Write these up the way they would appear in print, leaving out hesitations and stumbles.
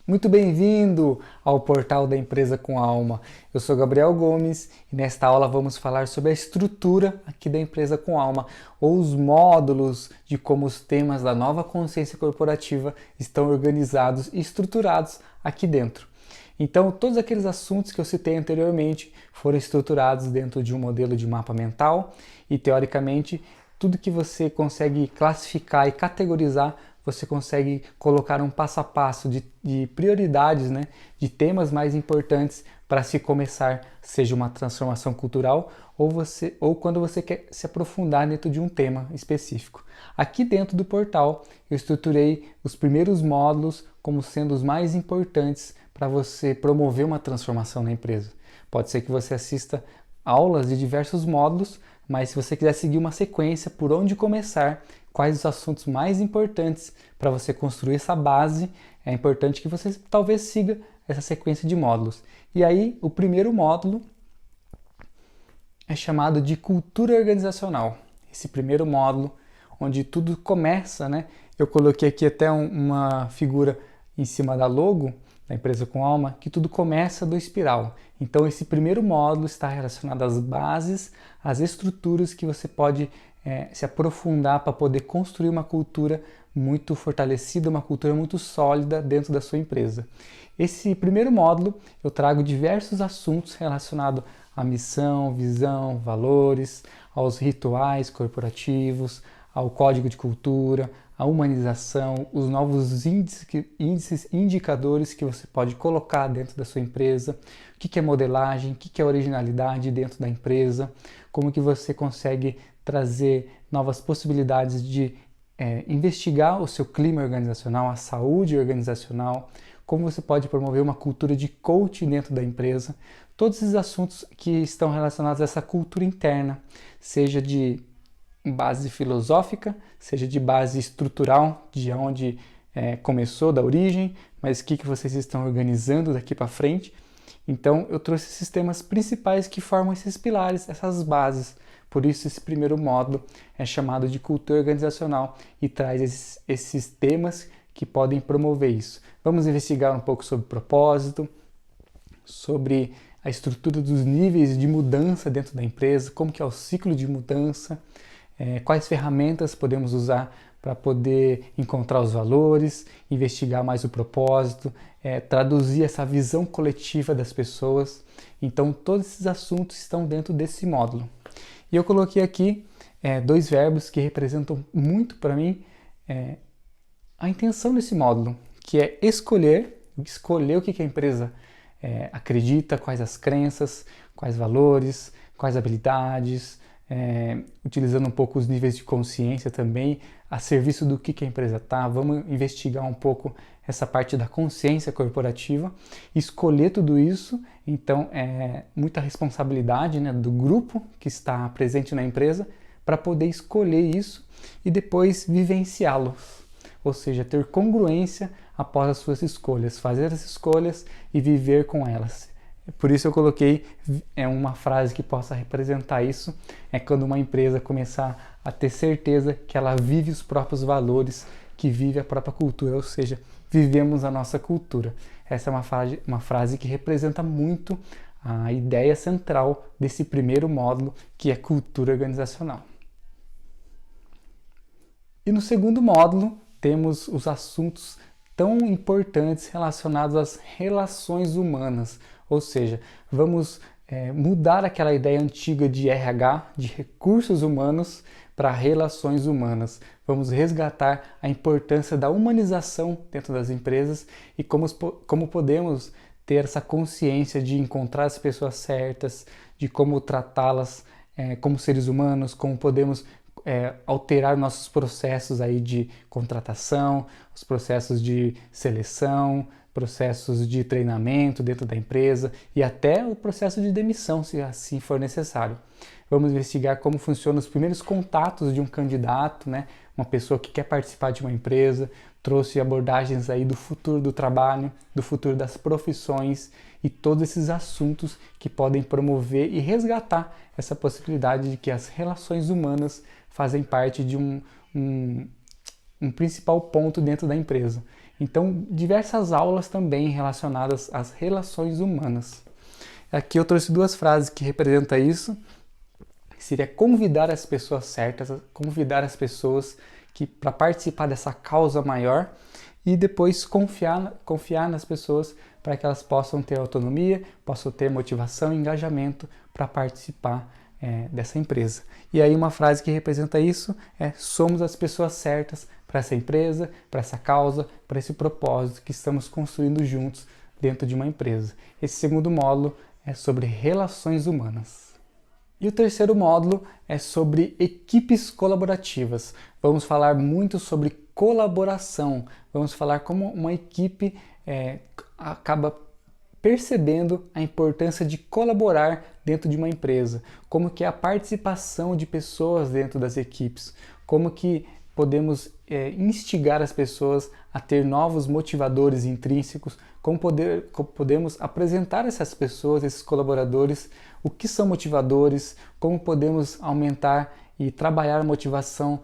Muito bem-vindo ao portal da Empresa com Alma. Eu sou Gabriel Gomes e nesta aula vamos falar sobre a estrutura aqui da Empresa com Alma, ou os módulos de como os temas da nova consciência corporativa estão organizados e estruturados aqui dentro. Então, todos aqueles assuntos que eu citei anteriormente foram estruturados dentro de um modelo de mapa mental e, teoricamente, tudo que você consegue classificar e categorizar você consegue colocar um passo a passo de prioridades, né, de temas mais importantes para se começar, seja uma transformação cultural ou quando você quer se aprofundar dentro de um tema específico. Aqui dentro do portal eu estruturei os primeiros módulos como sendo os mais importantes para você promover uma transformação na empresa. Pode ser que você assista aulas de diversos módulos, mas se você quiser seguir uma sequência por onde começar, quais os assuntos mais importantes para você construir essa base, é importante que você talvez siga essa sequência de módulos. E aí, o primeiro módulo é chamado de cultura organizacional. Esse primeiro módulo, onde tudo começa, né? Eu coloquei aqui até uma figura em cima da logo da Empresa com Alma, que tudo começa do espiral. Então, esse primeiro módulo está relacionado às bases, às estruturas que você pode se aprofundar para poder construir uma cultura muito fortalecida, uma cultura muito sólida dentro da sua empresa. Esse primeiro módulo eu trago diversos assuntos relacionados à missão, visão, valores, aos rituais corporativos, ao código de cultura, a humanização, os novos índices, indicadores que você pode colocar dentro da sua empresa, o que é modelagem, o que é originalidade dentro da empresa, como que você consegue trazer novas possibilidades de investigar o seu clima organizacional, a saúde organizacional, como você pode promover uma cultura de coaching dentro da empresa, todos esses assuntos que estão relacionados a essa cultura interna, seja de base filosófica, seja de base estrutural, de onde começou, da origem, mas o que vocês estão organizando daqui para frente. Então, eu trouxe esses temas principais que formam esses pilares, essas bases. Por isso, esse primeiro módulo é chamado de cultura organizacional e traz esses temas que podem promover isso. Vamos investigar um pouco sobre propósito, sobre a estrutura dos níveis de mudança dentro da empresa, como que é o ciclo de mudança, quais ferramentas podemos usar para poder encontrar os valores, investigar mais o propósito, traduzir essa visão coletiva das pessoas. Então, todos esses assuntos estão dentro desse módulo. E eu coloquei aqui dois verbos que representam muito para mim a intenção desse módulo, que é escolher o que a empresa acredita, quais as crenças, quais valores, quais habilidades, utilizando um pouco os níveis de consciência também, a serviço do que a empresa está. Vamos investigar um pouco essa parte da consciência corporativa, escolher tudo isso. Então, é muita responsabilidade, né, do grupo que está presente na empresa para poder escolher isso e depois vivenciá-lo. Ou seja, ter congruência após as suas escolhas, fazer as escolhas e viver com elas. Por isso eu coloquei uma frase que possa representar isso, é quando uma empresa começar a ter certeza que ela vive os próprios valores, que vive a própria cultura, ou seja, vivemos a nossa cultura. Essa é uma frase que representa muito a ideia central desse primeiro módulo, que é cultura organizacional. E no segundo módulo temos os assuntos tão importantes relacionados às relações humanas, ou seja, vamos mudar aquela ideia antiga de RH, de recursos humanos, para relações humanas. Vamos resgatar a importância da humanização dentro das empresas e como podemos ter essa consciência de encontrar as pessoas certas, de como tratá-las como seres humanos, como podemos alterar nossos processos aí de contratação, os processos de seleção, processos de treinamento dentro da empresa e até o processo de demissão, se assim for necessário. Vamos investigar como funcionam os primeiros contatos de um candidato, né? Uma pessoa que quer participar de uma empresa, trouxe abordagens aí do futuro do trabalho, do futuro das profissões e todos esses assuntos que podem promover e resgatar essa possibilidade de que as relações humanas fazem parte de um principal ponto dentro da empresa. Então, diversas aulas também relacionadas às relações humanas. Aqui eu trouxe duas frases que representam isso. Seria convidar as pessoas certas, convidar as pessoas para participar dessa causa maior e depois confiar nas pessoas para que elas possam ter autonomia, possam ter motivação e engajamento para participar dessa empresa. E aí uma frase que representa isso é: somos as pessoas certas para essa empresa, para essa causa, para esse propósito que estamos construindo juntos dentro de uma empresa. Esse segundo módulo é sobre relações humanas. E o terceiro módulo é sobre equipes colaborativas. Vamos falar muito sobre colaboração. Vamos falar como uma equipe acaba percebendo a importância de colaborar dentro de uma empresa, como que é a participação de pessoas dentro das equipes, como que podemos instigar as pessoas a ter novos motivadores intrínsecos, como podemos apresentar essas pessoas, esses colaboradores, o que são motivadores, como podemos aumentar e trabalhar a motivação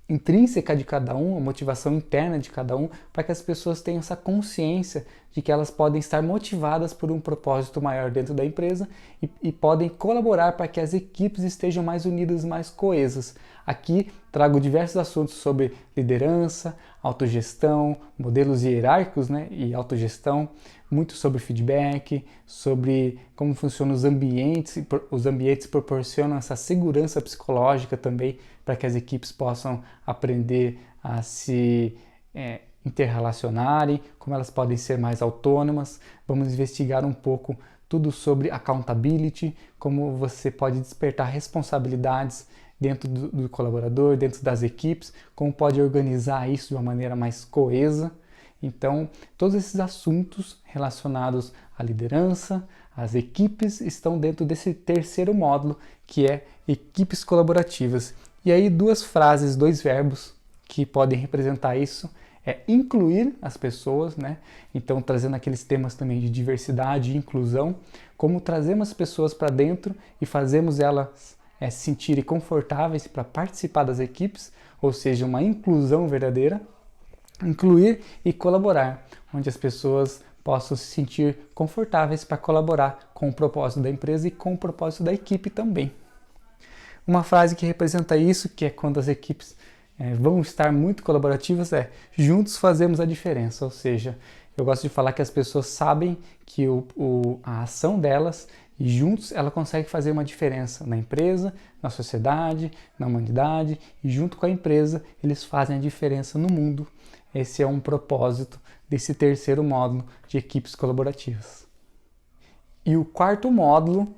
intrínseca de cada um, a motivação interna de cada um, para que as pessoas tenham essa consciência de que elas podem estar motivadas por um propósito maior dentro da empresa e podem colaborar para que as equipes estejam mais unidas, mais coesas. Aqui trago diversos assuntos sobre liderança, autogestão, modelos hierárquicos, e autogestão, muito sobre feedback, sobre como funcionam os ambientes proporcionam essa segurança psicológica também para que as equipes possam aprender a se interrelacionarem, como elas podem ser mais autônomas. Vamos investigar um pouco tudo sobre accountability, como você pode despertar responsabilidades dentro do colaborador, dentro das equipes, como pode organizar isso de uma maneira mais coesa. Então, todos esses assuntos relacionados à liderança, às equipes, estão dentro desse terceiro módulo, que é equipes colaborativas. E aí, duas frases, dois verbos que podem representar isso é incluir as pessoas, Então, trazendo aqueles temas também de diversidade e inclusão, como trazemos as pessoas para dentro e fazemos elas se sentirem confortáveis para participar das equipes, ou seja, uma inclusão verdadeira. Incluir e colaborar, onde as pessoas possam se sentir confortáveis para colaborar com o propósito da empresa e com o propósito da equipe também. Uma frase que representa isso, que é quando as equipes vão estar muito colaborativas, é: juntos fazemos a diferença. Ou seja, eu gosto de falar que as pessoas sabem que a ação delas e juntos ela consegue fazer uma diferença na empresa, na sociedade, na humanidade, e junto com a empresa eles fazem a diferença no mundo. Esse é um propósito desse terceiro módulo de equipes colaborativas. E o quarto módulo,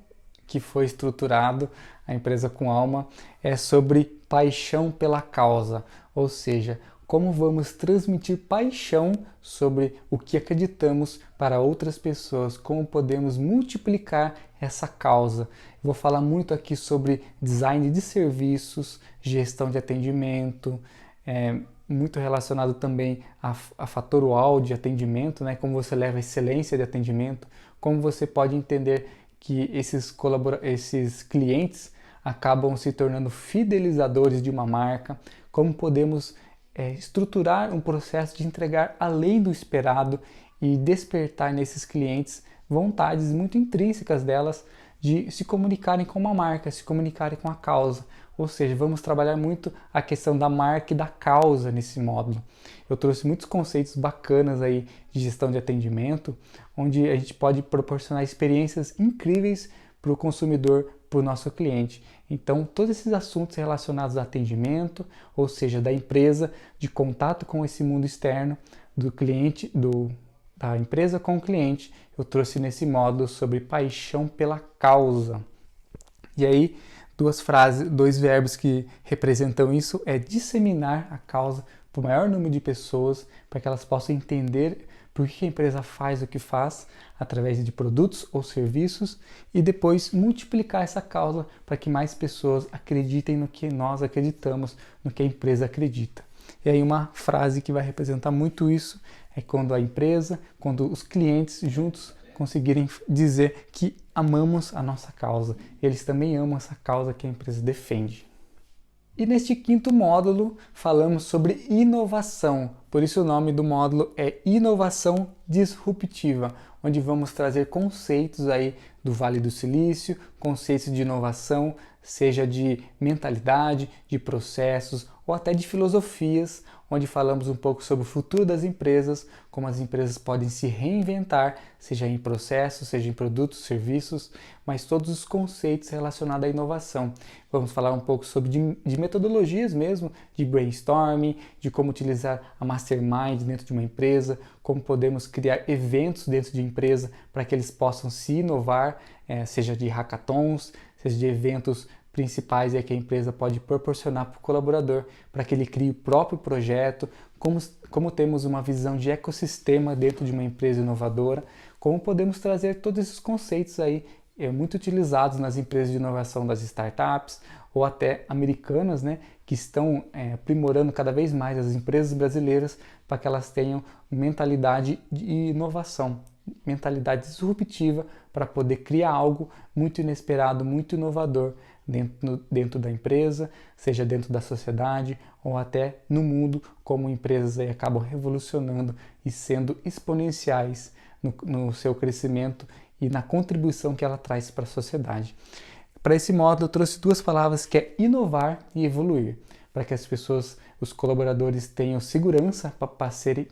que foi estruturado, a empresa com alma, é sobre paixão pela causa, ou seja, como vamos transmitir paixão sobre o que acreditamos para outras pessoas, como podemos multiplicar essa causa. Vou falar muito aqui sobre design de serviços, gestão de atendimento, muito relacionado também a fator UAU de atendimento, como você leva a excelência de atendimento, como você pode entender que esses clientes acabam se tornando fidelizadores de uma marca, como podemos estruturar um processo de entregar além do esperado e despertar nesses clientes vontades muito intrínsecas delas de se comunicarem com uma marca, se comunicarem com a causa. Ou seja, vamos trabalhar muito a questão da marca e da causa nesse módulo. Eu trouxe muitos conceitos bacanas aí de gestão de atendimento, onde a gente pode proporcionar experiências incríveis para o consumidor, para o nosso cliente. Então, todos esses assuntos relacionados ao atendimento, ou seja, da empresa, de contato com esse mundo externo, do cliente, da empresa com o cliente, eu trouxe nesse módulo sobre paixão pela causa. E aí, dois verbos que representam isso é disseminar a causa para o maior número de pessoas, para que elas possam entender por que a empresa faz o que faz, através de produtos ou serviços, e depois multiplicar essa causa para que mais pessoas acreditem no que nós acreditamos, no que a empresa acredita. E aí uma frase que vai representar muito isso é quando a empresa, quando os clientes juntos conseguirem dizer que amamos a nossa causa. Eles também amam essa causa que a empresa defende. E neste quinto módulo falamos sobre inovação, por isso o nome do módulo é Inovação Disruptiva, onde vamos trazer conceitos aí do Vale do Silício, conceitos de inovação, seja de mentalidade, de processos ou até de filosofias, onde falamos um pouco sobre o futuro das empresas, como as empresas podem se reinventar, seja em processos, seja em produtos, serviços, mas todos os conceitos relacionados à inovação. Vamos falar um pouco sobre de metodologias mesmo, de brainstorming, de como utilizar a mastermind dentro de uma empresa, como podemos criar eventos dentro de empresa para que eles possam se inovar, seja de hackathons, seja de eventos principais que a empresa pode proporcionar para o colaborador, para que ele crie o próprio projeto, como temos uma visão de ecossistema dentro de uma empresa inovadora, como podemos trazer todos esses conceitos aí muito utilizados nas empresas de inovação das startups ou até americanas, né, que estão aprimorando cada vez mais as empresas brasileiras para que elas tenham mentalidade de inovação, mentalidade disruptiva para poder criar algo muito inesperado, muito inovador dentro da empresa, seja dentro da sociedade ou até no mundo, como empresas aí acabam revolucionando e sendo exponenciais no seu crescimento e na contribuição que ela traz para a sociedade. Para esse módulo eu trouxe duas palavras que é inovar e evoluir, para que as pessoas, os colaboradores tenham segurança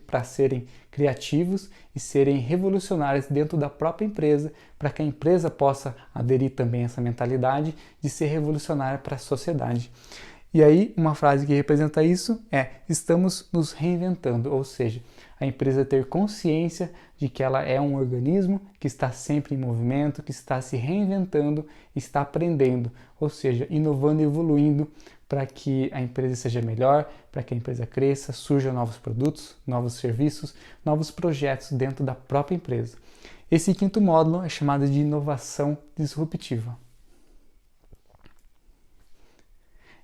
para serem criativos e serem revolucionários dentro da própria empresa, para que a empresa possa aderir também a essa mentalidade de ser revolucionária para a sociedade. E aí, uma frase que representa isso é: estamos nos reinventando, ou seja, a empresa ter consciência de que ela é um organismo que está sempre em movimento, que está se reinventando, está aprendendo, ou seja, inovando e evoluindo para que a empresa seja melhor, para que a empresa cresça, surjam novos produtos, novos serviços, novos projetos dentro da própria empresa. Esse quinto módulo é chamado de inovação disruptiva.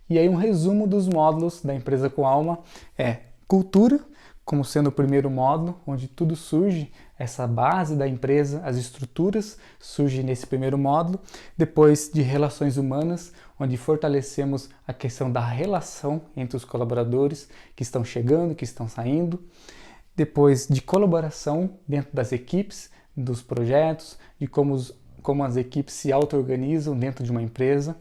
E aí um resumo dos módulos da Empresa com Alma é cultura, como sendo o primeiro módulo, onde tudo surge, essa base da empresa, as estruturas surgem nesse primeiro módulo. Depois de relações humanas, onde fortalecemos a questão da relação entre os colaboradores que estão chegando, que estão saindo. Depois de colaboração dentro das equipes, dos projetos, de como as equipes se auto-organizam dentro de uma empresa.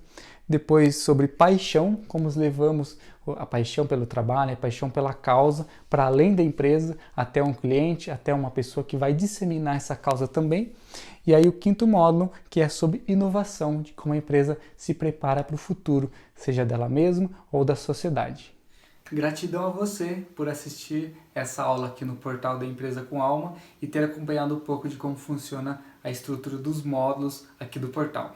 Depois sobre paixão, como levamos a paixão pelo trabalho, a paixão pela causa, para além da empresa, até um cliente, até uma pessoa que vai disseminar essa causa também. E aí o quinto módulo, que é sobre inovação, de como a empresa se prepara para o futuro, seja dela mesma ou da sociedade. Gratidão a você por assistir essa aula aqui no portal da Empresa com Alma e ter acompanhado um pouco de como funciona a estrutura dos módulos aqui do portal.